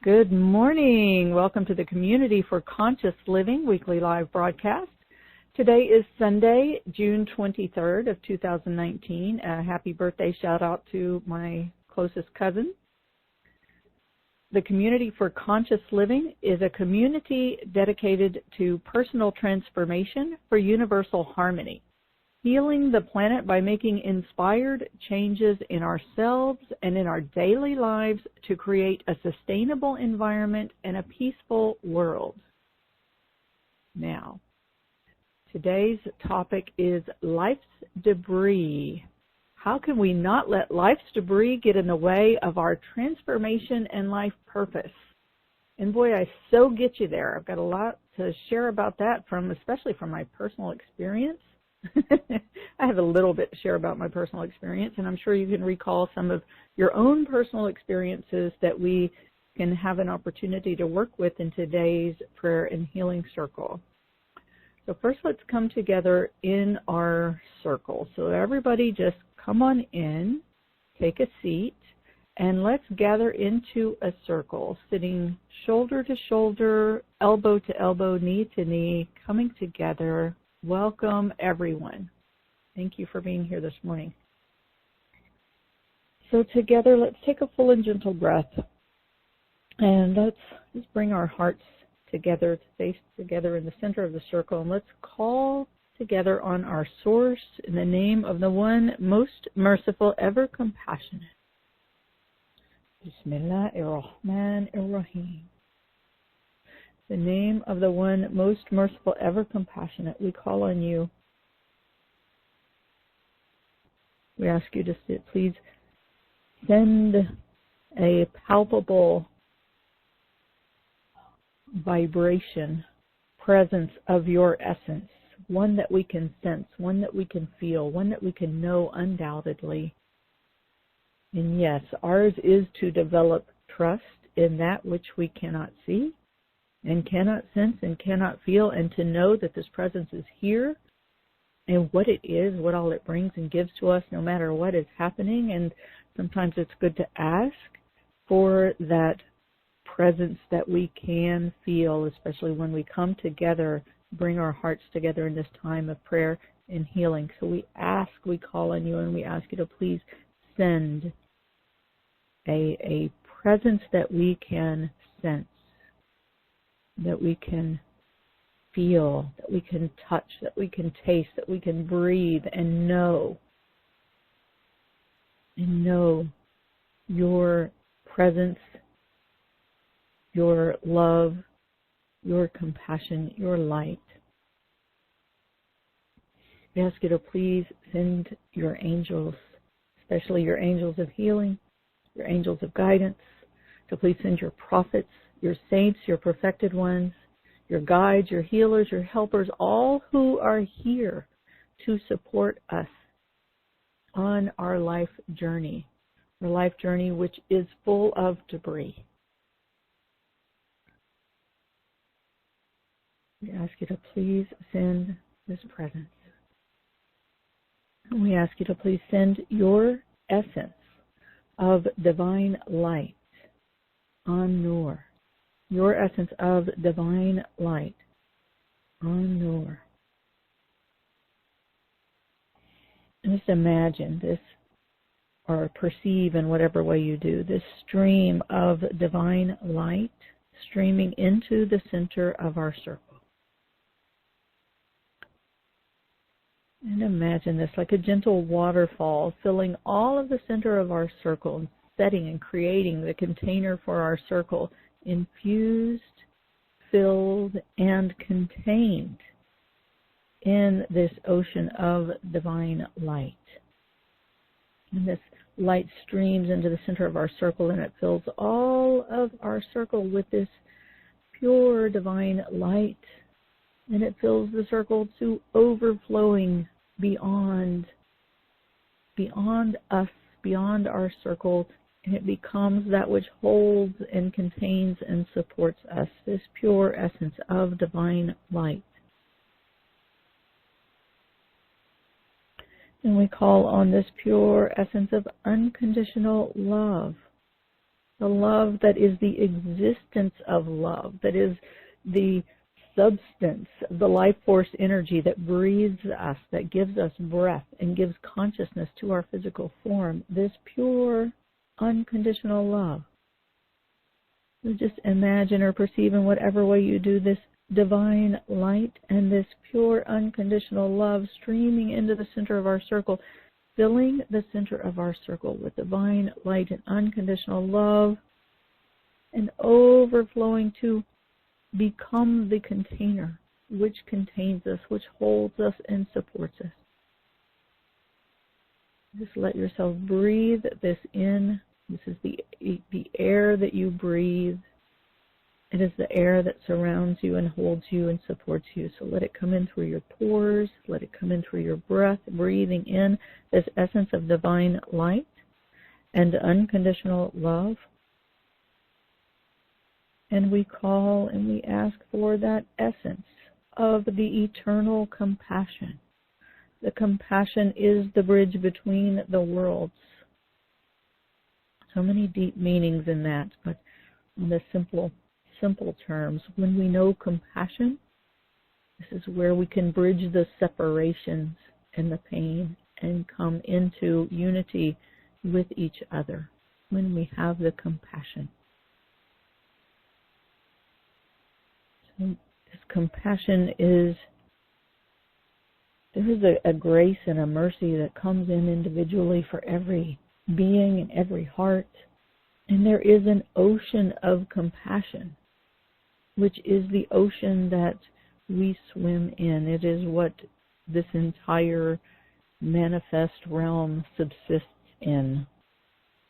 Good morning. Welcome to the Community for Conscious Living weekly live broadcast. Today is Sunday, June 23rd of 2019. A happy birthday shout out to my closest cousin. The Community for Conscious Living is a community dedicated to personal transformation for universal harmony, healing the planet by making inspired changes in ourselves and in our daily lives to create a sustainable environment and a peaceful world. Now, today's topic is life's debris. How can we not let life's debris get in the way of our transformation and life purpose? And boy, I so get you there. I've got a lot to share about that, especially from my personal experience. I have a little bit to share about my personal experience, and I'm sure you can recall some of your own personal experiences that we can have an opportunity to work with in today's prayer and healing circle. So first, let's come together in our circle. So everybody just come on in, take a seat, and let's gather into a circle, sitting shoulder to shoulder, elbow to elbow, knee to knee, coming together. Welcome, everyone. Thank you for being here this morning. So together, let's take a full and gentle breath. And let's just bring our hearts together, to face together in the center of the circle. And let's call together on our source in the name of the one most merciful, ever compassionate. Bismillahirrahmanirrahim. The name of the one most merciful, ever compassionate, we call on you. We ask you to please send a palpable vibration, presence of your essence, one that we can sense, one that we can feel, one that we can know undoubtedly. And yes, ours is to develop trust in that which we cannot see and cannot sense and cannot feel, and to know that this presence is here and what it is, what all it brings and gives to us no matter what is happening. And sometimes it's good to ask for that presence that we can feel, especially when we come together, bring our hearts together in this time of prayer and healing. So we call on you, and we ask you to please send a presence that we can sense, that we can feel, that we can touch, that we can taste, that we can breathe and know. And know your presence, your love, your compassion, your light. We ask you to please send your angels, especially your angels of healing, your angels of guidance, to please send your prophets, your saints, your perfected ones, your guides, your healers, your helpers, all who are here to support us on our life journey which is full of debris. We ask you to please send this presence. And we ask you to please send your essence of divine light, An-Nur, your essence of divine light, An-Nur. Just imagine this, or perceive in whatever way you do, this stream of divine light streaming into the center of our circle. And imagine this like a gentle waterfall filling all of the center of our circle and setting and creating the container for our circle, infused, filled, and contained in this ocean of divine light. And this light streams into the center of our circle, and it fills all of our circle with this pure divine light. And it fills the circle to overflowing beyond us, beyond our circle, and it becomes that which holds and contains and supports us, this pure essence of divine light. And we call on this pure essence of unconditional love the love that is the existence of love, that is the substance, the life force energy that breathes us, that gives us breath and gives consciousness to our physical form, this pure, unconditional love. So just imagine or perceive in whatever way you do this divine light and this pure, unconditional love streaming into the center of our circle, filling the center of our circle with divine light and unconditional love, and overflowing to become the container which contains us, which holds us and supports us. Just let yourself breathe this in. This is the air that you breathe. It is the air that surrounds you and holds you and supports you. So let it come in through your pores. Let it come in through your breath, breathing in this essence of divine light and unconditional love. And we call and we ask for that essence of the eternal compassion. The compassion is the bridge between the worlds. So many deep meanings in that, but in the simple terms, when we know compassion, this is where we can bridge the separations and the pain and come into unity with each other when we have the compassion. So this compassion is, there is a grace and a mercy that comes in individually for every being and every heart. And there is an ocean of compassion, which is the ocean that we swim in. It is what this entire manifest realm subsists in.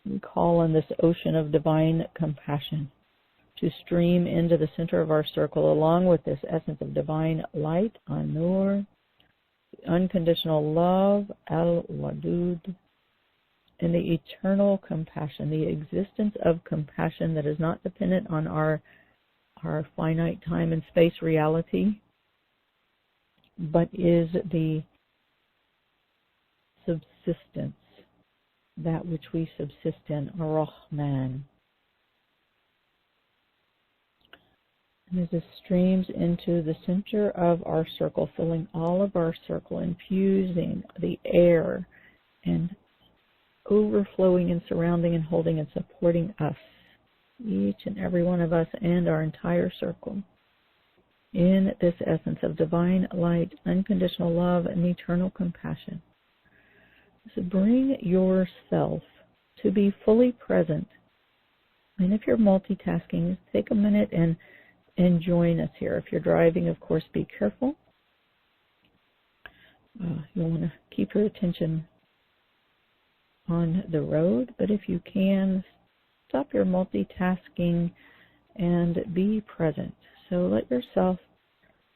We call on this ocean of divine compassion to stream into the center of our circle, along with this essence of divine light, An-Nur, unconditional love, Al-Wadud, and the eternal compassion, the existence of compassion that is not dependent on our finite time and space reality, but is the subsistence, that which we subsist in, Ar-Rahman. And as it streams into the center of our circle, filling all of our circle, infusing the air and overflowing and surrounding and holding and supporting us, each and every one of us and our entire circle, in this essence of divine light, unconditional love, and eternal compassion. So bring yourself to be fully present. And if you're multitasking, take a minute and join us here. If you're driving, of course, be careful. You'll want to keep your attention on the road, but if you can, stop your multitasking and be present. So let yourself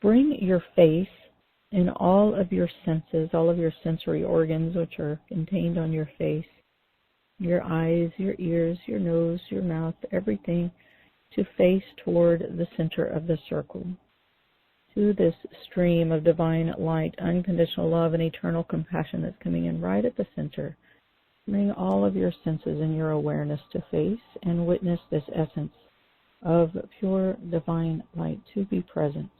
bring your face and all of your senses, all of your sensory organs which are contained on your face, your eyes, your ears, your nose, your mouth, everything, to face toward the center of the circle, to this stream of divine light, unconditional love, and eternal compassion that's coming in right at the center. Bring all of your senses and your awareness to face and witness this essence of pure divine light, to be present.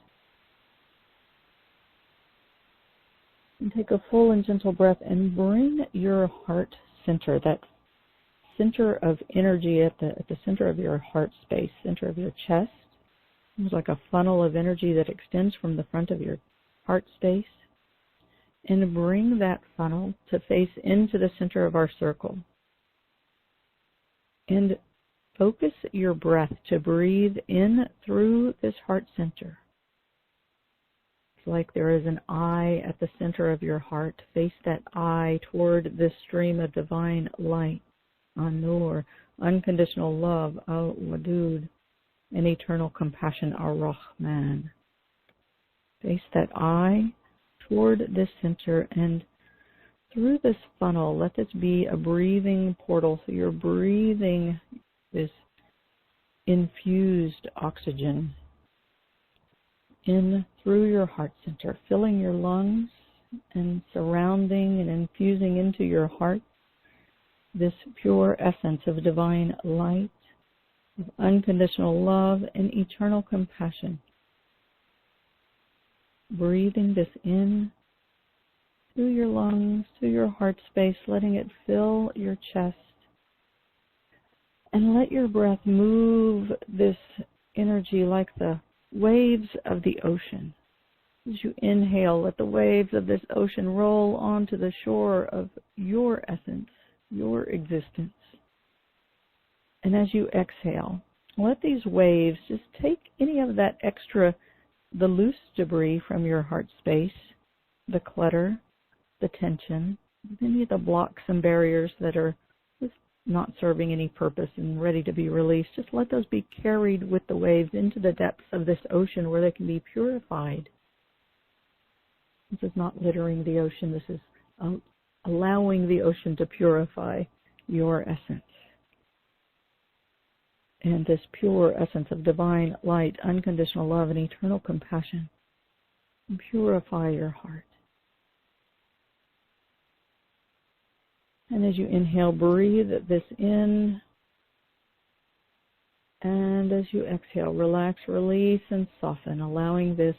And take a full and gentle breath and bring your heart center, that center of energy at the center of your heart space, center of your chest. It's like a funnel of energy that extends from the front of your heart space. And bring that funnel to face into the center of our circle. And focus your breath to breathe in through this heart center. It's like there is an eye at the center of your heart. Face that eye toward this stream of divine light, An-Nur, unconditional love, Al-Wadud, and eternal compassion, Ar-Rahman. Face that eye toward this center, and through this funnel, let this be a breathing portal. So you're breathing this infused oxygen in through your heart center, filling your lungs and surrounding and infusing into your heart this pure essence of divine light, of unconditional love and eternal compassion. Breathing this in through your lungs, through your heart space, letting it fill your chest. And let your breath move this energy like the waves of the ocean. As you inhale, let the waves of this ocean roll onto the shore of your essence, your existence. And as you exhale, let these waves just take any of that extra, the loose debris from your heart space, the clutter, the tension, any of the blocks and barriers that are just not serving any purpose and ready to be released. Just let those be carried with the waves into the depths of this ocean where they can be purified. This is not littering the ocean. This is allowing the ocean to purify your essence. And this pure essence of divine light, unconditional love, and eternal compassion purify your heart. And as you inhale, breathe this in. And as you exhale, relax, release, and soften, allowing this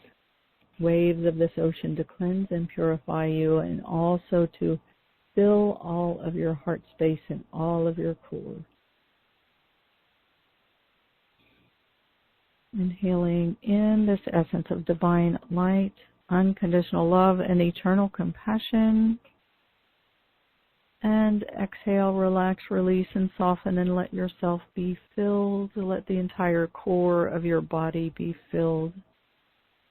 waves of this ocean to cleanse and purify you, and also to fill all of your heart space and all of your core. Inhaling in this essence of divine light, unconditional love, and eternal compassion. And exhale, relax, release, and soften, and let yourself be filled. Let the entire core of your body be filled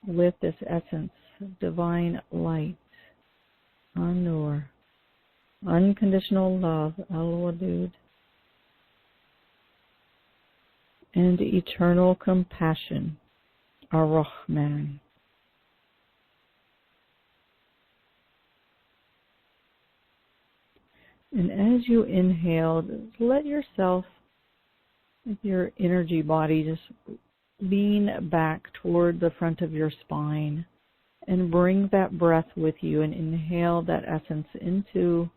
with this essence of divine light, An-Nur, unconditional love, Al-Wadud, and eternal compassion, Ar-Rahman. And as you inhale, let yourself, with your energy body, just lean back toward the front of your spine and bring that breath with you and inhale that essence into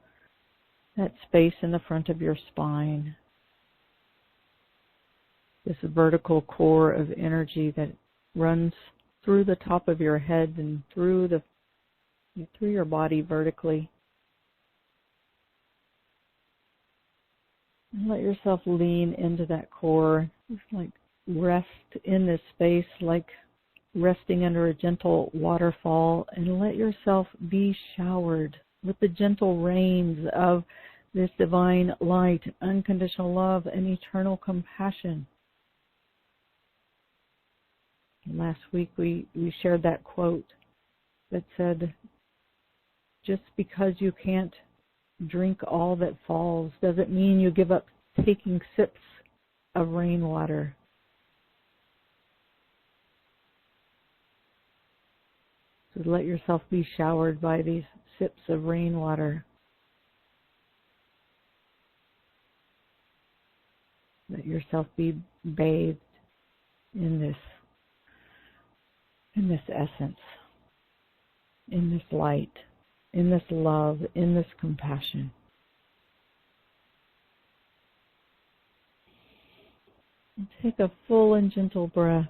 that space in the front of your spine. This vertical core of energy that runs through the top of your head and through your body vertically. And let yourself lean into that core, just like rest in this space, like resting under a gentle waterfall, and let yourself be showered with the gentle rains of this divine light, unconditional love, and eternal compassion. Last week we shared that quote that said, just because you can't drink all that falls doesn't mean you give up taking sips of rainwater. So let yourself be showered by these sips of rainwater. Let yourself be bathed in this essence, in this light, in this love, in this compassion. And take a full and gentle breath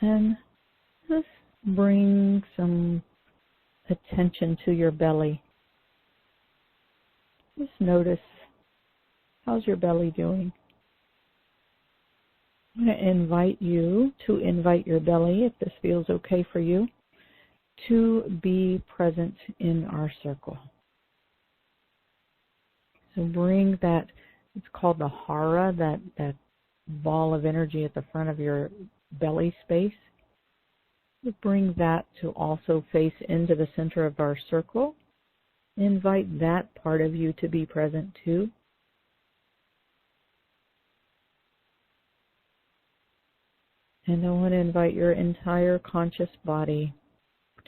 and just bring some attention to your belly. Just notice, how's your belly doing? I'm going to invite you to invite your belly, if this feels okay for you, to be present in our circle. So bring that, it's called the hara, that ball of energy at the front of your belly space. Bring that to also face into the center of our circle. Invite that part of you to be present too. And I want to invite your entire conscious body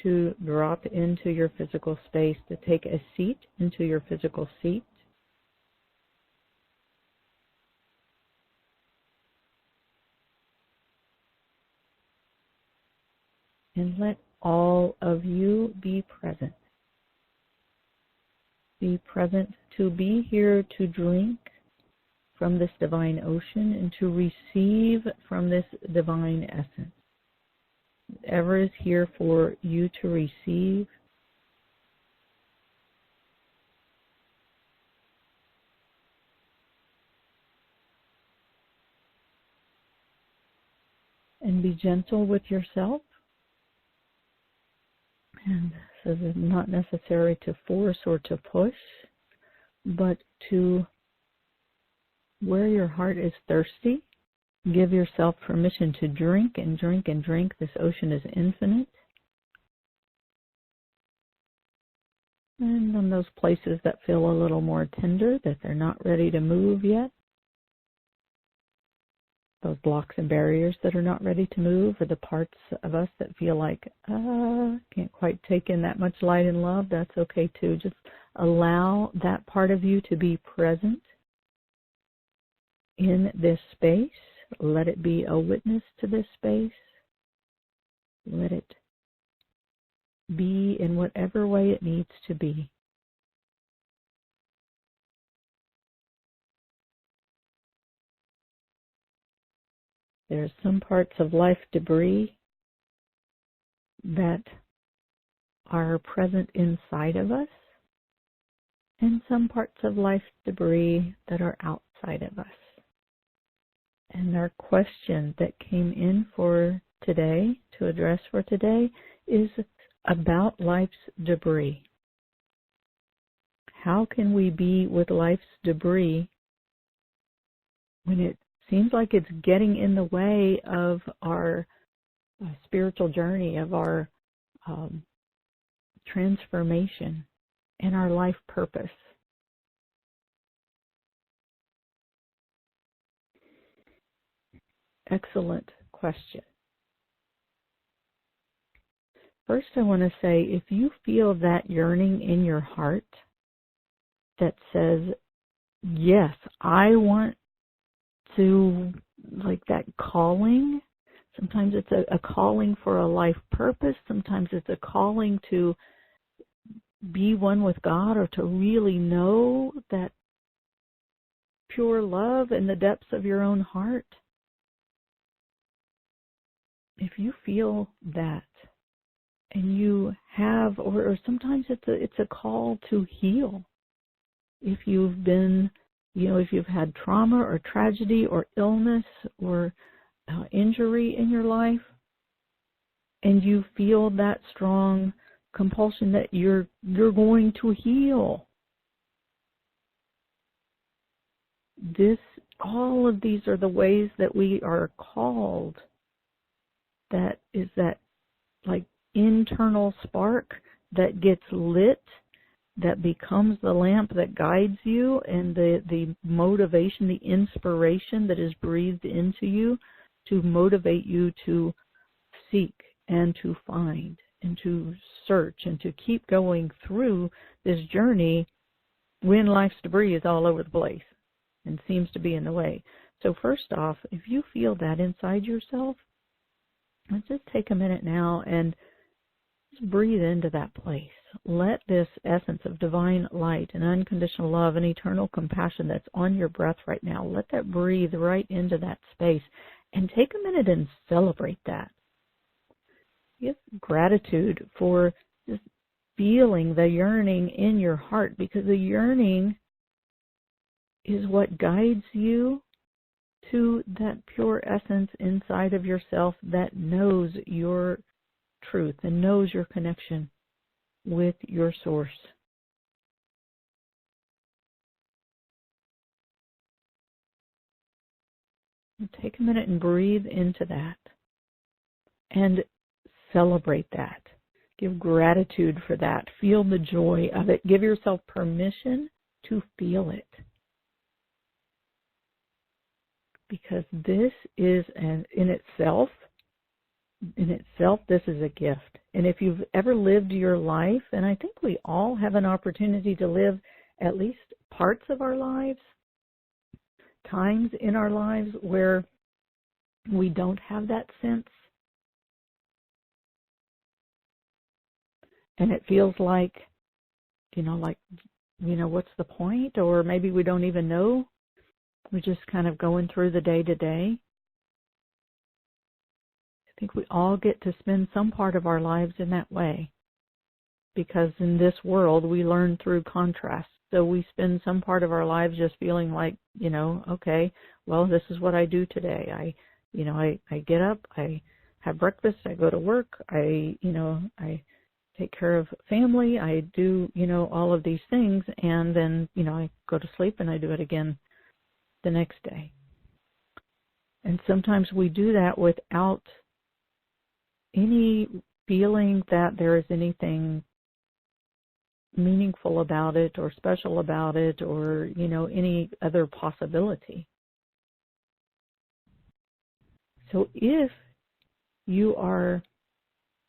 to drop into your physical space, to take a seat into your physical seat. And let all of you be present. Be present to be here to drink from this divine ocean and to receive from this divine essence. Whatever is here for you to receive, and be gentle with yourself. And so it's not necessary to force or to push, but to, where your heart is thirsty, give yourself permission to drink and drink and drink. This ocean is infinite. And on those places that feel a little more tender, that they're not ready to move yet, those blocks and barriers that are not ready to move, or the parts of us that feel like, can't quite take in that much light and love, that's okay too. Just allow that part of you to be present in this space. Let it be a witness to this space. Let it be in whatever way it needs to be. There are some parts of life debris that are present inside of us, and some parts of life debris that are outside of us. And our question that came in for today, to address for today, is about life's debris. How can we be with life's debris when it seems like it's getting in the way of our spiritual journey, of our transformation and our life purpose? Excellent question. First, I want to say, if you feel that yearning in your heart that says, yes, I want to, like that calling. Sometimes it's a calling for a life purpose. Sometimes it's a calling to be one with God, or to really know that pure love in the depths of your own heart. If you feel that, and you have, or sometimes it's a call to heal. If you've been, if you've had trauma or tragedy or illness or injury in your life, and you feel that strong compulsion that you're going to heal, all of these are the ways that we are called. That is that like internal spark that gets lit, that becomes the lamp that guides you, and the motivation, the inspiration that is breathed into you to motivate you to seek and to find and to search and to keep going through this journey when life's debris is all over the place and seems to be in the way. So first off, if you feel that inside yourself, let's just take a minute now and just breathe into that place. Let this essence of divine light and unconditional love and eternal compassion that's on your breath right now, let that breathe right into that space, and take a minute and celebrate that. Give gratitude for just feeling the yearning in your heart, because the yearning is what guides you to that pure essence inside of yourself that knows your truth and knows your connection with your source. Take a minute and breathe into that and celebrate that. Give gratitude for that. Feel the joy of it. Give yourself permission to feel it. Because this is, in itself, this is a gift. And if you've ever lived your life, and I think we all have an opportunity to live at least parts of our lives, times in our lives where we don't have that sense. And it feels like, what's the point? Or maybe we don't even know we're just kind of going through the day to day. I think we all get to spend some part of our lives in that way, because in this world we learn through contrast. So we spend some part of our lives just feeling like, okay, well, this is what I do today. I get up, I have breakfast, I go to work, I take care of family, I do, all of these things, and then, I go to sleep and I do it again the next day. And sometimes we do that without any feeling that there is anything meaningful about it or special about it or, any other possibility. So if you are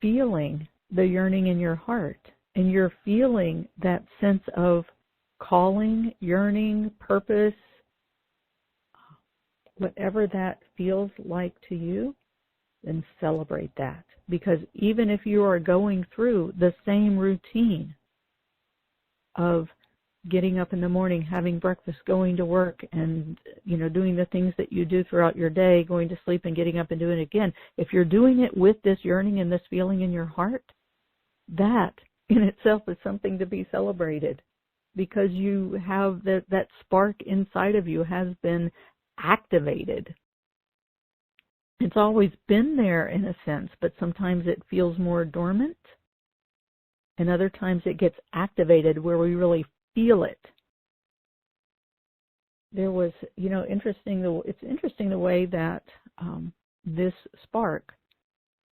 feeling the yearning in your heart and you're feeling that sense of calling, yearning, purpose, whatever that feels like to you, then celebrate that. Because even if you are going through the same routine of getting up in the morning, having breakfast, going to work, and, doing the things that you do throughout your day, going to sleep and getting up and doing it again, if you're doing it with this yearning and this feeling in your heart, that in itself is something to be celebrated, because you have that spark inside of you has been activated. It's always been there in a sense, but sometimes it feels more dormant, and other times it gets activated where we really feel it. There was, it's interesting the way that this spark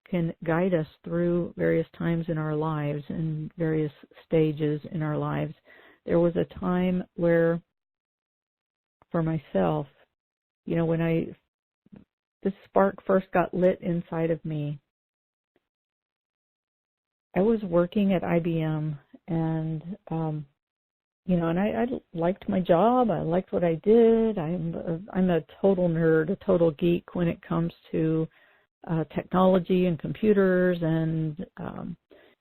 can guide us through various times in our lives and various stages in our lives. There was a time where, for myself, when this spark first got lit inside of me, I was working at IBM, and and I liked my job. I liked what I did. I'm a total nerd, a total geek when it comes to technology and computers and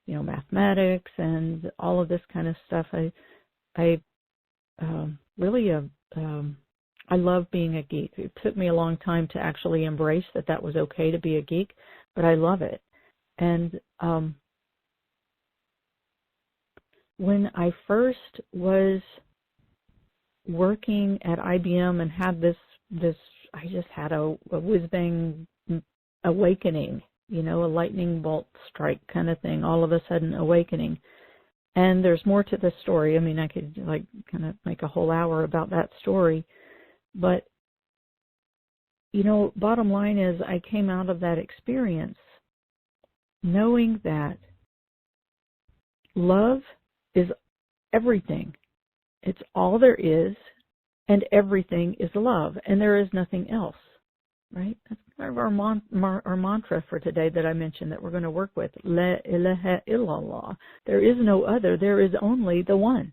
mathematics and all of this kind of stuff. I love being a geek. It took me a long time to actually embrace that was okay to be a geek, but I love it. And when I first was working at IBM and had this I just had a whiz-bang awakening, a lightning bolt strike kind of thing, all of a sudden awakening. And there's more to the story. I mean, I could kind of make a whole hour about that story. But, bottom line is I came out of that experience knowing that love is everything. It's all there is, and everything is love, and there is nothing else, right? That's kind of our mantra for today that I mentioned that we're going to work with. Llah, illallah. There is no other. There is only the one.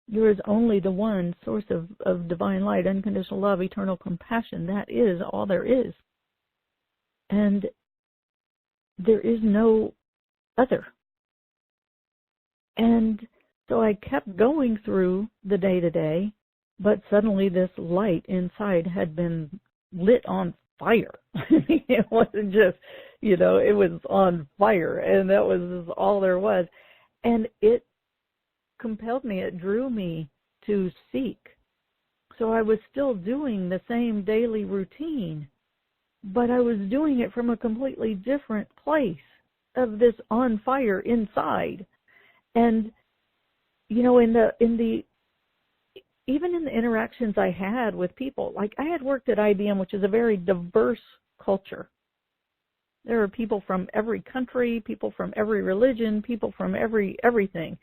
There is only the one source of divine light, unconditional love, eternal compassion. That is all there is. And there is no other. And so I kept going through the day-to-day, but suddenly this light inside had been lit on fire. It wasn't just, it was on fire, and that was all there was. And it compelled me, it drew me to seek. So I was still doing the same daily routine, but I was doing it from a completely different place of this on fire inside. And, even in the interactions I had with people, like I had worked at IBM, which is a very diverse culture. There are people from every country, people from every religion, people from everything.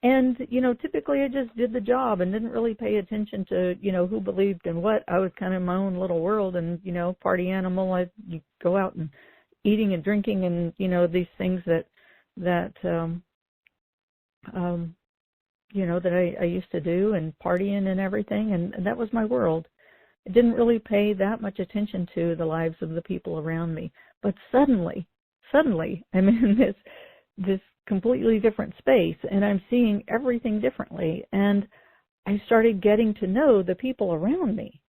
And, typically I just did the job and didn't really pay attention to, who believed in what. I was kind of in my own little world and, party animal. You go out and eating and drinking and, these things that I used to do, and partying and everything. And that was my world. I didn't really pay that much attention to the lives of the people around me. But suddenly, I'm in this completely different space, and I'm seeing everything differently. And I started getting to know the people around me.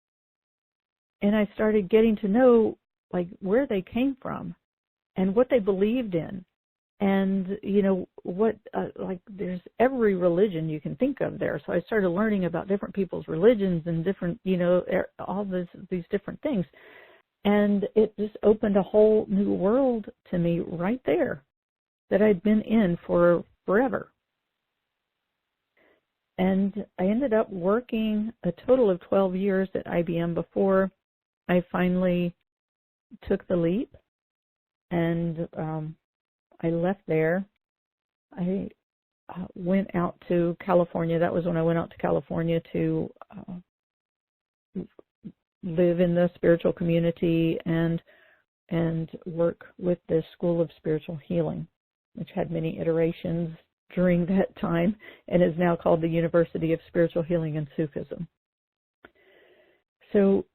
And I started getting to know, like, where they came from and what they believed in. And, you know, what, like, there's every religion you can think of there. So I started learning about different people's religions and different, you know, all these different things. And it just opened a whole new world to me right there that I'd been in for forever. And I ended up working a total of 12 years at IBM before I finally took the leap, and I left there. I went out to California. That was when I went out to California to live in the spiritual community and work with the School of Spiritual Healing, which had many iterations during that time and is now called the University of Spiritual Healing and Sufism. So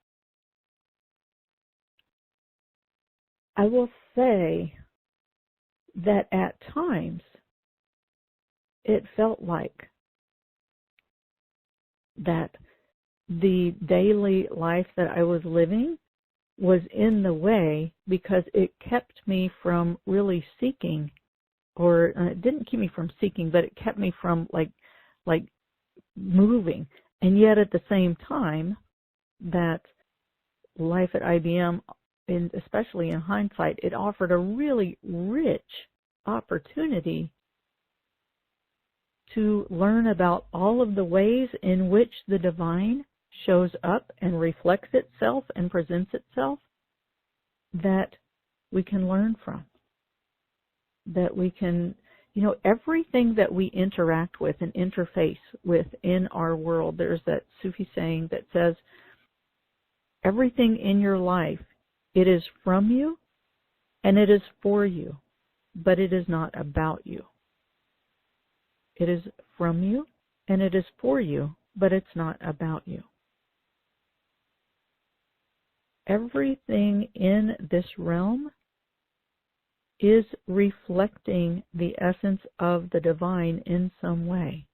I will say that at times it felt like that the daily life that I was living was in the way because it kept me from really seeking, or it didn't keep me from seeking, but it kept me from like moving. And yet at the same time, that life at IBM, and especially in hindsight, it offered a really rich opportunity to learn about all of the ways in which the divine shows up and reflects itself and presents itself that we can learn from. That we can, you know, everything that we interact with and interface with in our world, there's that Sufi saying that says, everything in your life, it is from you and it is for you, but it is not about you. It is from you and it is for you, but it's not about you. Everything in this realm is reflecting the essence of the divine in some way.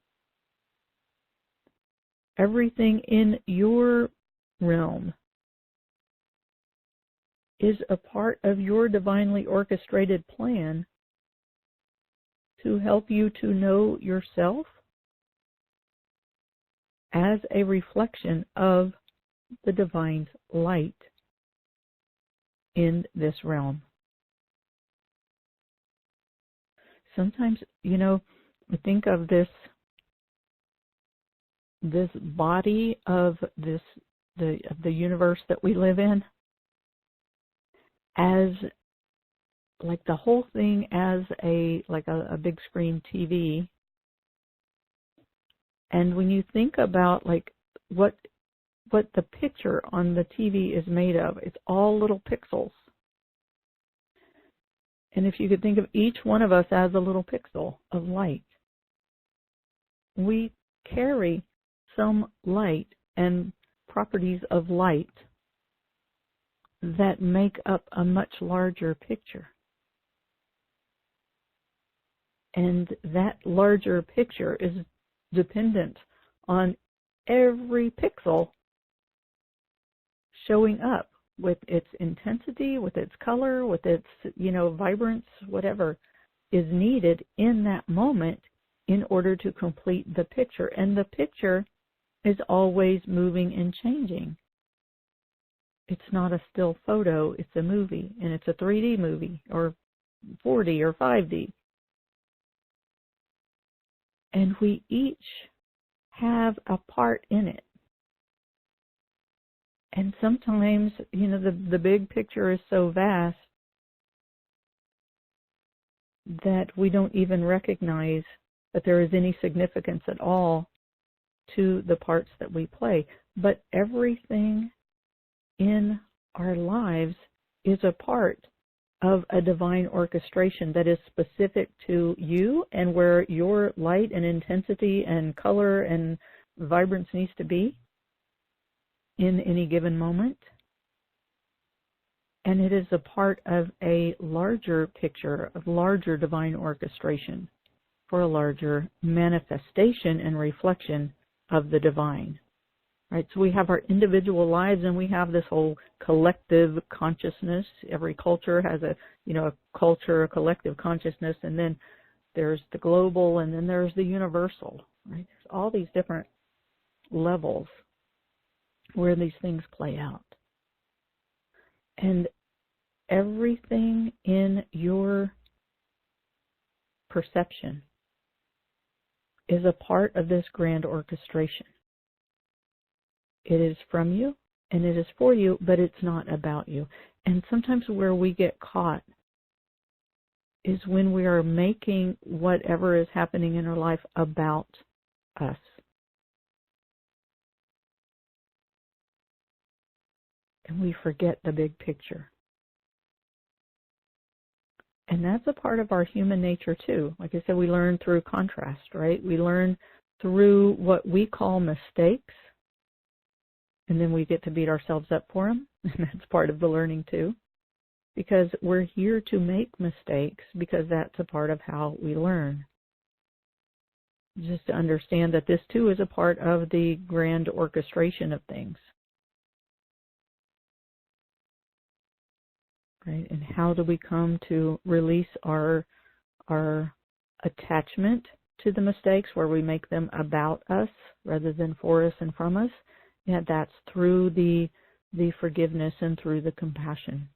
Everything in your realm is a part of your divinely orchestrated plan to help you to know yourself as a reflection of the divine's light in this realm. Sometimes, you know, we think of this body of the universe that we live in as like the whole thing as a big screen TV. And when you think about like what the picture on the TV is made of, it's all little pixels. And if you could think of each one of us as a little pixel of light, we carry some light and properties of light that make up a much larger picture. And that larger picture is dependent on every pixel showing up with its intensity, with its color, with its, you know, vibrance, whatever is needed in that moment in order to complete the picture. And the picture is always moving and changing. It's not a still photo, it's a movie, and it's a 3D movie, or 4D or 5D. And we each have a part in it. And sometimes, you know, the big picture is so vast that we don't even recognize that there is any significance at all to the parts that we play. But everything in our lives is a part of a divine orchestration that is specific to you and where your light and intensity and color and vibrance needs to be in any given moment. And it is a part of a larger picture, of larger divine orchestration for a larger manifestation and reflection of the divine. Right? So we have our individual lives, and we have this whole collective consciousness. Every culture has a culture, a collective consciousness, and then there's the global, and then there's the universal. Right? There's all these different levels where these things play out. And everything in your perception is a part of this grand orchestration. It is from you and it is for you, but it's not about you. And sometimes where we get caught is when we are making whatever is happening in our life about us. And we forget the big picture. And that's a part of our human nature too. Like I said, we learn through contrast, right? We learn through what we call mistakes, and then we get to beat ourselves up for them. And that's part of the learning too. Because we're here to make mistakes, because that's a part of how we learn. Just to understand that this too is a part of the grand orchestration of things. Right? And how do we come to release our attachment to the mistakes, where we make them about us rather than for us and from us? Yeah, that's through the forgiveness and through the compassion.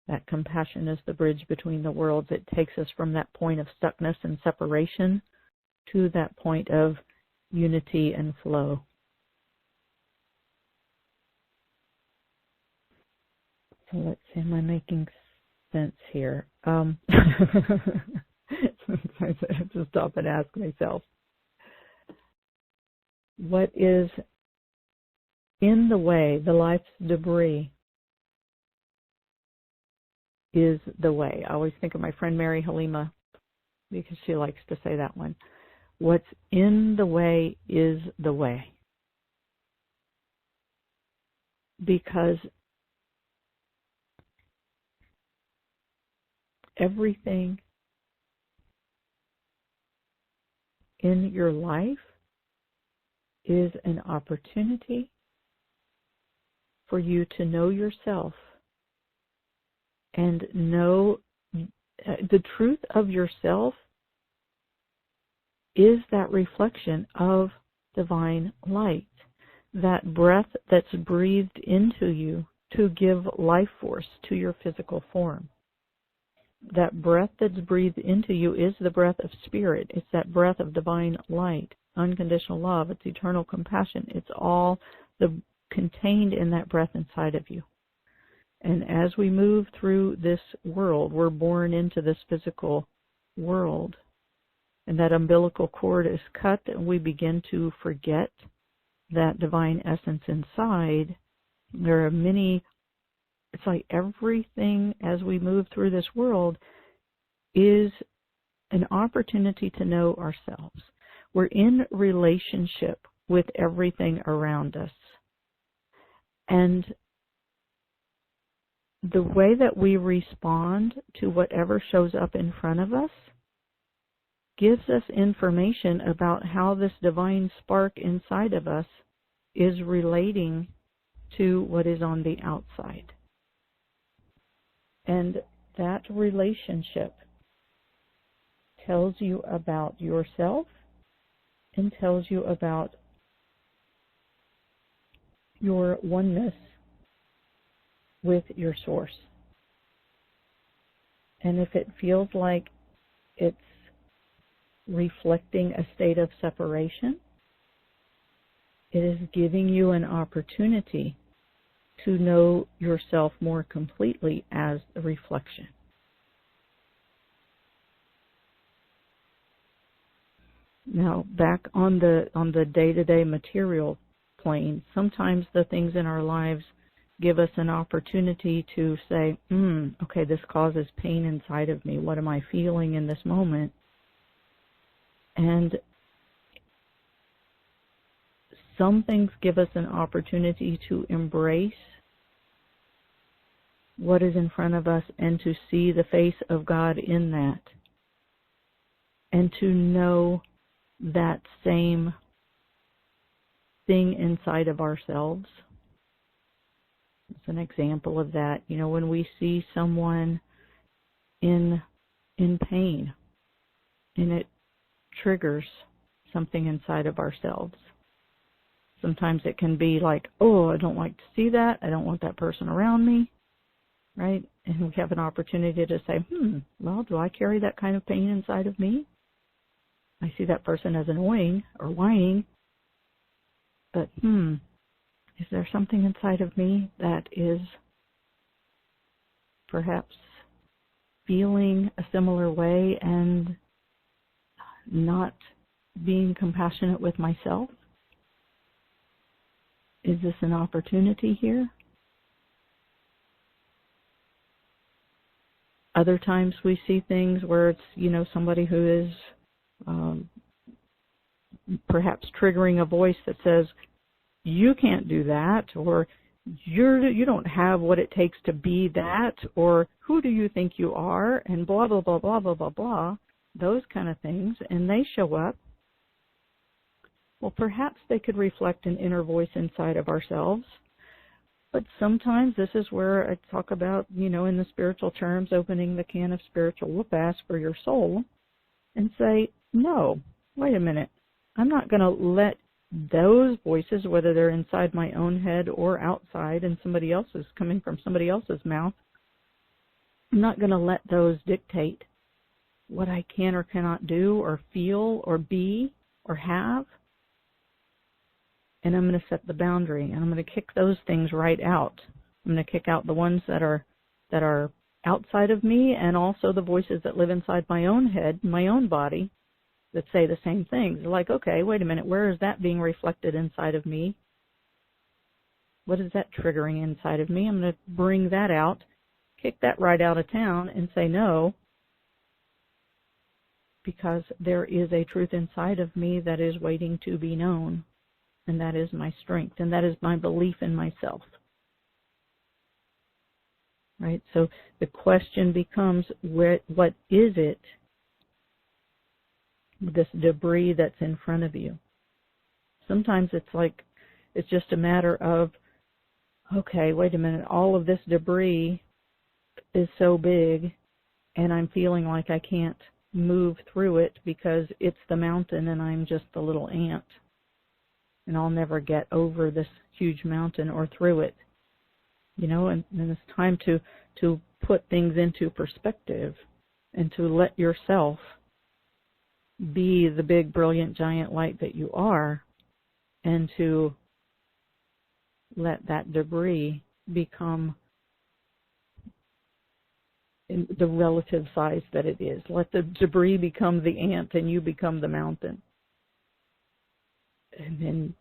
That compassion is the bridge between the worlds. It takes us from that point of stuckness and separation to that point of unity and flow. So let's see, am I making sense here? I have to stop and ask myself, what is in the way, the life's debris is the way. I always think of my friend Mary Halima, because she likes to say that one. What's in the way is the way. Because everything in your life is an opportunity for you to know yourself and know the truth of yourself is that reflection of divine light, that breath that's breathed into you to give life force to your physical form. That breath that's breathed into you is the breath of spirit. It's that breath of divine light, unconditional love. It's eternal compassion. It's all contained in that breath inside of you. And as we move through this world, we're born into this physical world. And that umbilical cord is cut, and we begin to forget that divine essence inside. There are many. It's like everything as we move through this world is an opportunity to know ourselves. We're in relationship with everything around us. And the way that we respond to whatever shows up in front of us gives us information about how this divine spark inside of us is relating to what is on the outside. And that relationship tells you about yourself and tells you about your oneness with your source. And if it feels like it's reflecting a state of separation, it is giving you an opportunity to know yourself more completely as a reflection. Now, back on the day-to-day material plane, sometimes the things in our lives give us an opportunity to say, okay, this causes pain inside of me. What am I feeling in this moment? And some things give us an opportunity to embrace what is in front of us and to see the face of God in that. And to know that same thing inside of ourselves. It's an example of that. You know, when we see someone in pain, and it triggers something inside of ourselves. Sometimes it can be like, oh, I don't like to see that. I don't want that person around me, right? And we have an opportunity to say, well, do I carry that kind of pain inside of me? I see that person as annoying or whining, but is there something inside of me that is perhaps feeling a similar way and not being compassionate with myself? Is this an opportunity here? Other times we see things where it's, you know, somebody who is perhaps triggering a voice that says, you can't do that, or you don't have what it takes to be that, or who do you think you are, and blah, blah, blah, blah, blah, blah, blah, those kind of things, and they show up. Well, perhaps they could reflect an inner voice inside of ourselves, but sometimes this is where I talk about, you know, in the spiritual terms, opening the can of spiritual whoop-ass for your soul and say, no, wait a minute, I'm not going to let those voices, whether they're inside my own head or outside and somebody else's, coming from somebody else's mouth, I'm not going to let those dictate what I can or cannot do or feel or be or have. And I'm going to set the boundary, and I'm going to kick those things right out. I'm going to kick out the ones that are outside of me, and also the voices that live inside my own head, my own body, that say the same things. Like, okay, wait a minute, where is that being reflected inside of me? What is that triggering inside of me? I'm going to bring that out, kick that right out of town, and say no, because there is a truth inside of me that is waiting to be known, and that is my strength, and that is my belief in myself. Right? So the question becomes, what is it, this debris that's in front of you? Sometimes it's like, it's just a matter of, okay, wait a minute, all of this debris is so big, and I'm feeling like I can't move through it because it's the mountain and I'm just the little ant. And I'll never get over this huge mountain or through it. You know, and it's time to put things into perspective and to let yourself be the big, brilliant, giant light that you are, and to let that debris become in the relative size that it is. Let the debris become the ant and you become the mountain. And then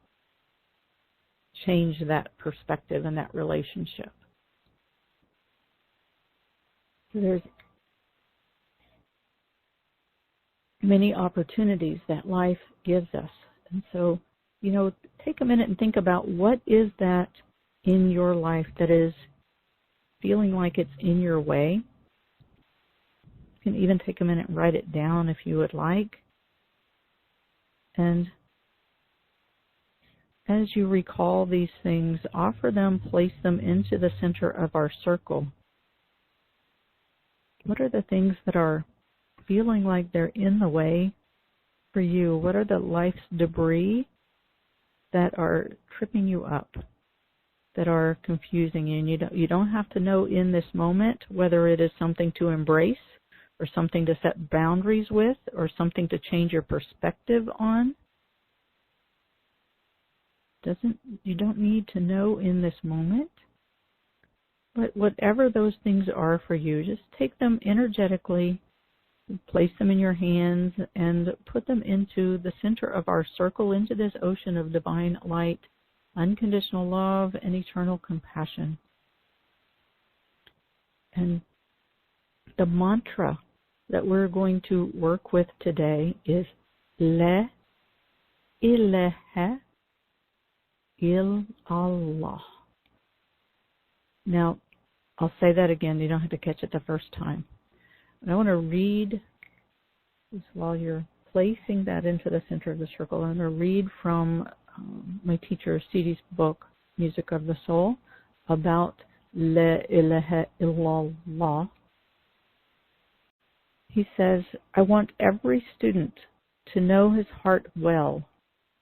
change that perspective and that relationship. So there's many opportunities that life gives us. And so, you know, take a minute and think about, what is that in your life that is feeling like it's in your way? You can even take a minute and write it down if you would like. And as you recall these things, offer them, place them into the center of our circle. What are the things that are feeling like they're in the way for you? What are the life's debris that are tripping you up, that are confusing you? And you don't have to know in this moment whether it is something to embrace or something to set boundaries with or something to change your perspective on. You don't need to know in this moment. But whatever those things are for you, just take them energetically, place them in your hands, and put them into the center of our circle, into this ocean of divine light, unconditional love, and eternal compassion. And the mantra that we're going to work with today is llah, illaha, illallah. Now, I'll say that again. You don't have to catch it the first time. And I want to read this while you're placing that into the center of the circle. I'm going to read from my teacher Sidi's book, Music of the Soul, about llah illallah. He says, I want every student to know his heart well,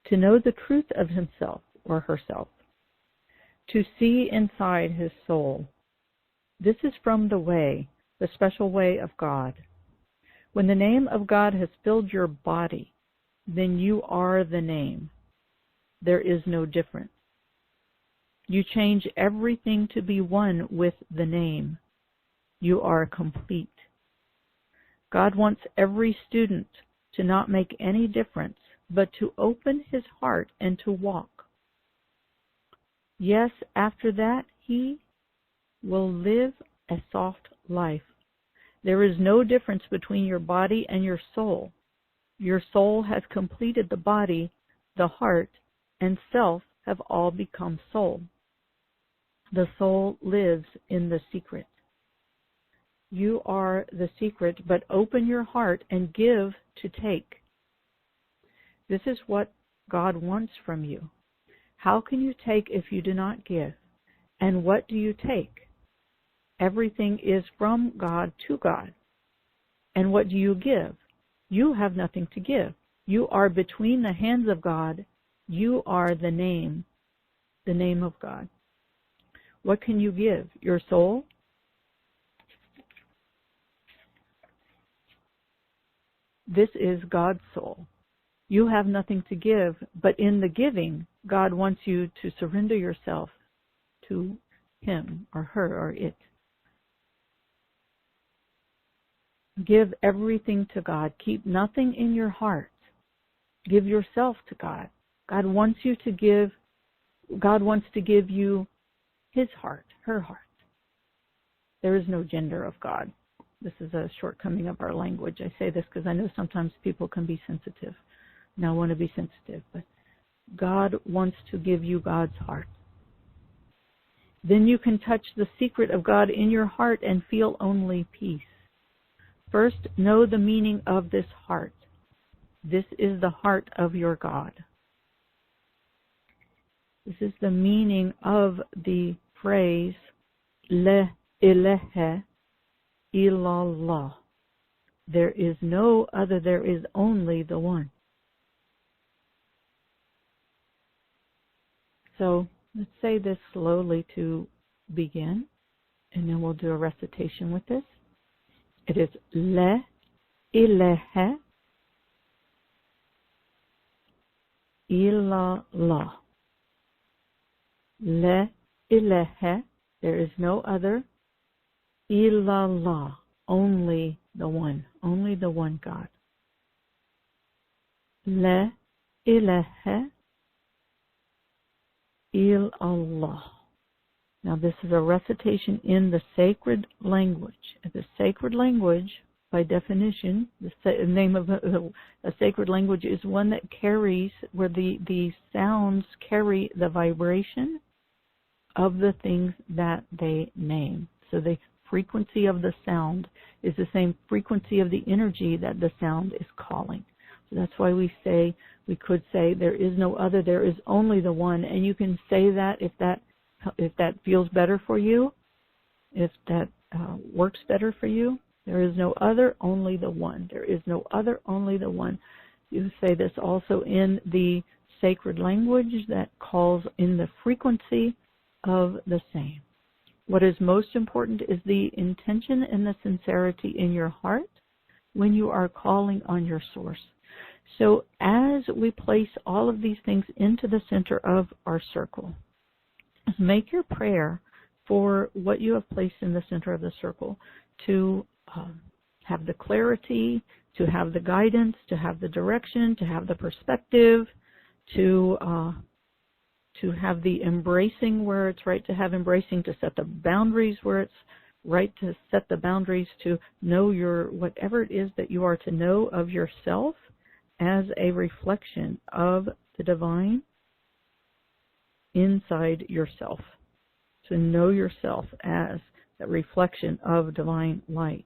to know the truth of himself or herself, to see inside his soul. This is from the way, the special way of God. When the name of God has filled your body, then you are the name. There is no difference. You change everything to be one with the name. You are complete. God wants every student to not make any difference, but to open his heart and to walk. Yes, after that, he will live a soft life. There is no difference between your body and your soul. Your soul has completed the body, the heart, and self have all become soul. The soul lives in the secret. You are the secret, but open your heart and give to take. This is what God wants from you. How can you take if you do not give? And what do you take? Everything is from God to God. And what do you give? You have nothing to give. You are between the hands of God. You are the name of God. What can you give? Your soul? This is God's soul. You have nothing to give, but in the giving, God wants you to surrender yourself to him or her or it. Give everything to God. Keep nothing in your heart. Give yourself to God. God wants you to give. God wants to give you his heart, her heart. There is no gender of God. This is a shortcoming of our language. I say this because I know sometimes people can be sensitive. And I want to be sensitive, but God wants to give you God's heart. Then you can touch the secret of God in your heart and feel only peace. First, know the meaning of this heart. This is the heart of your God. This is the meaning of the phrase llah ilaha illallah. There is no other, there is only the one. So let's say this slowly to begin, and then we'll do a recitation with this. It is llah ilaha illallah. Llah ilaha, there is no other. Illallah, only the one God. Llah ilaha illallah. Now this is a recitation in the sacred language. The sacred language, by definition, the name of a sacred language is one that carries, where the sounds carry the vibration of the things that they name. So the frequency of the sound is the same frequency of the energy that the sound is calling. So that's why we could say there is no other, there is only the one. And you can say that if that feels better for you, if that works better for you. There is no other, only the one. There is no other, only the one. You say this also in the sacred language that calls in the frequency of the same. What is most important is the intention and the sincerity in your heart when you are calling on your source. So as we place all of these things into the center of our circle, make your prayer for what you have placed in the center of the circle to have the clarity, to have the guidance, to have the direction, to have the perspective, to have the embracing where it's right to have embracing, to set the boundaries where it's right to set the boundaries, to know whatever it is that you are to know of yourself as a reflection of the divine inside yourself. To know yourself as that reflection of divine light.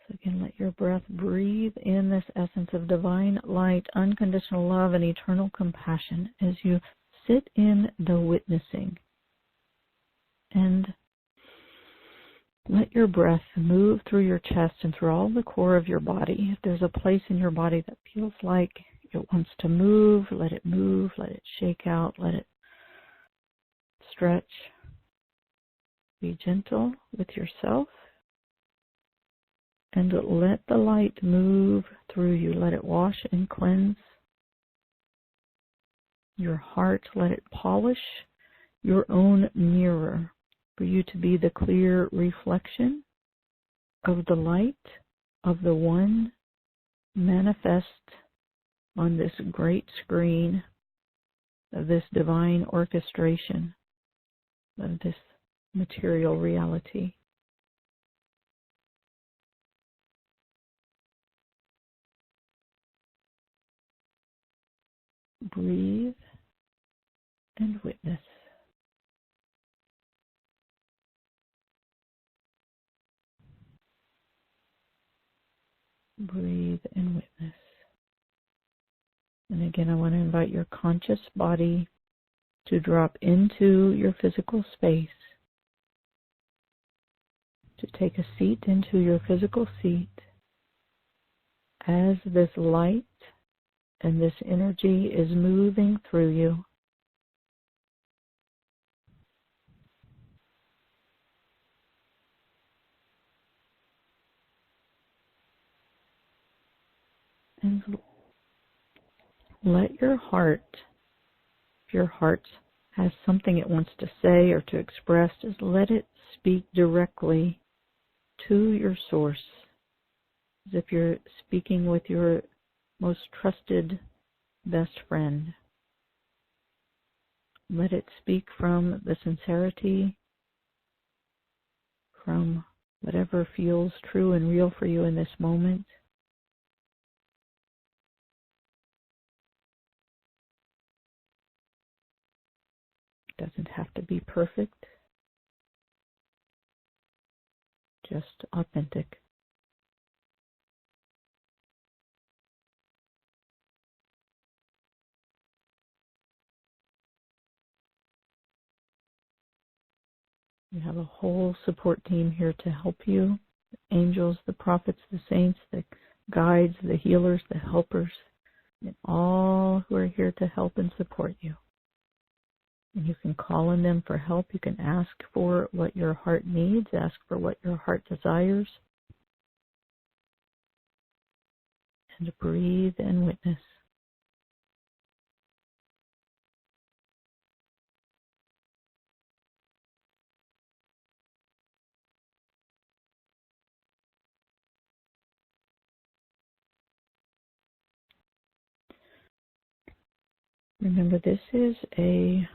So again, let your breath breathe in this essence of divine light, unconditional love, and eternal compassion as you sit in the witnessing. And let your breath move through your chest and through all the core of your body. If there's a place in your body that feels like it wants to move, let it move, let it shake out, let it stretch. Be gentle with yourself and let the light move through you. Let it wash and cleanse your heart. Let it polish your own mirror for you to be the clear reflection of the light of the One manifest on this great screen of this divine orchestration of this material reality. Breathe and witness. Breathe and witness. And again, I want to invite your conscious body to drop into your physical space, to take a seat into your physical seat as this light and this energy is moving through you. And let your heart, if your heart has something it wants to say or to express, just let it speak directly to your source, as if you're speaking with your most trusted best friend. Let it speak from the sincerity, from whatever feels true and real for you in this moment. It doesn't have to be perfect, just authentic. We have a whole support team here to help you. The angels, the prophets, the saints, the guides, the healers, the helpers, and all who are here to help and support you. And you can call on them for help. You can ask for what your heart needs, ask for what your heart desires, and breathe and witness. Remember, this is a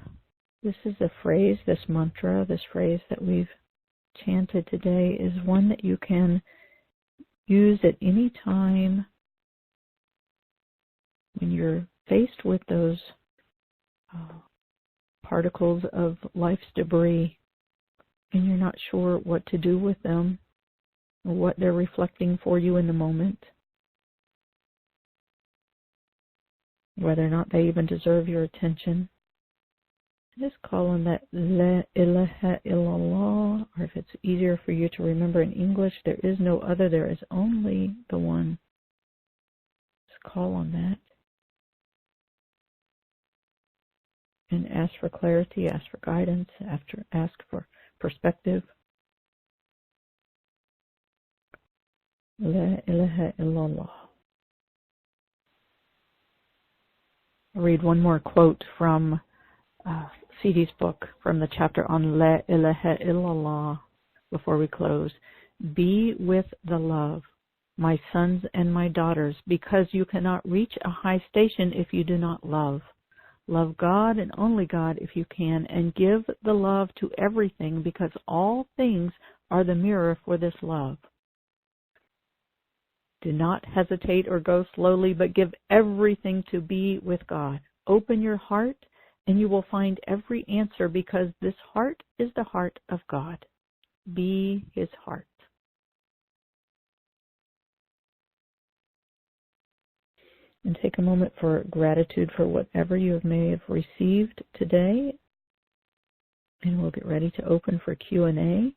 phrase, this mantra, this phrase that we've chanted today is one that you can use at any time when you're faced with those particles of life's debris and you're not sure what to do with them or what they're reflecting for you in the moment, whether or not they even deserve your attention. Just call on that llah, illaha, illallah, or if it's easier for you to remember in English, there is no other, there is only the one. Just call on that. And ask for clarity, ask for guidance, ask for perspective. La ilaha illallah. I'll read one more quote from C.D.'s book from the chapter on La ilaha illallah before we close. Be with the love, my sons and my daughters, because you cannot reach a high station if you do not love. Love God and only God if you can, and give the love to everything, because all things are the mirror for this love. Do not hesitate or go slowly, but give everything to be with God. Open your heart, and you will find every answer, because this heart is the heart of God. Be His heart. And take a moment for gratitude for whatever you may have received today. And we'll get ready to open for Q&A.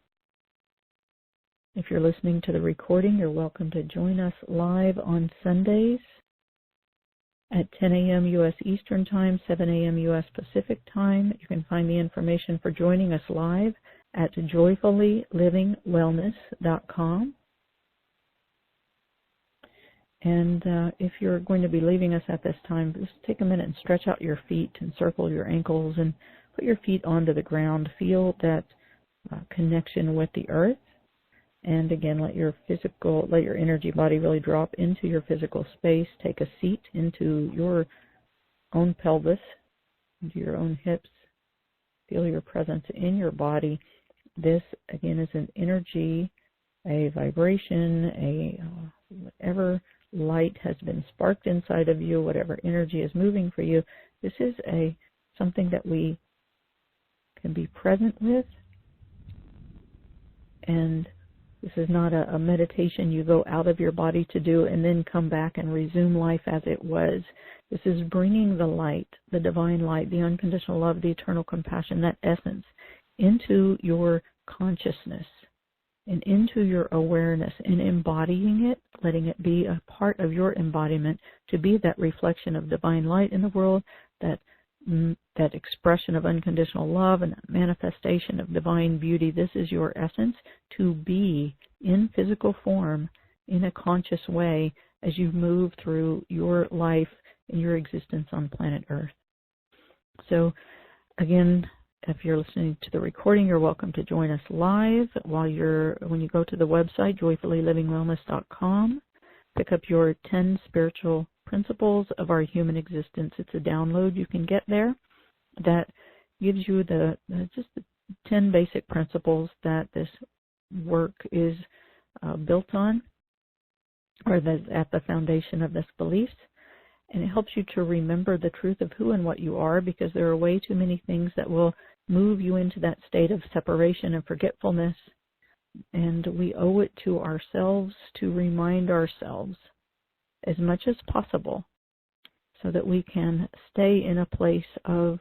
If you're listening to the recording, you're welcome to join us live on Sundays at 10 a.m. U.S. Eastern Time, 7 a.m. U.S. Pacific Time. You can find the information for joining us live at joyfullylivingwellness.com. And if you're going to be leaving us at this time, just take a minute and stretch out your feet and circle your ankles and put your feet onto the ground. Feel that connection with the earth. And again, let your energy body really drop into your physical space. Take a seat into your own pelvis, into your own hips. Feel your presence in your body. This, again, is an energy, a vibration, whatever light has been sparked inside of you, whatever energy is moving for you. This is something that we can be present with. And this is not a meditation you go out of your body to do and then come back and resume life as it was. This is bringing the light, the divine light, the unconditional love, the eternal compassion, that essence, into your consciousness and into your awareness, and embodying it, letting it be a part of your embodiment to be that reflection of divine light in the world, that expression of unconditional love and that manifestation of divine beauty. This is your essence, to be in physical form in a conscious way as you move through your life and your existence on planet Earth. So again, if you're listening to the recording, you're welcome to join us live when you go to the website, joyfullylivingwellness.com. Pick up your 10 spiritual principles of our human existence. It's a download you can get there that gives you just the 10 basic principles that this work is built on, or that's at the foundation of this beliefs. And it helps you to remember the truth of who and what you are, because there are way too many things that will move you into that state of separation and forgetfulness. And we owe it to ourselves to remind ourselves as much as possible so that we can stay in a place of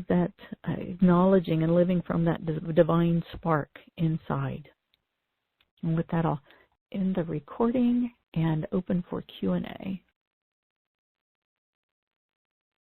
that acknowledging and living from that divine spark inside. And with that, I'll end the recording and open for Q&A.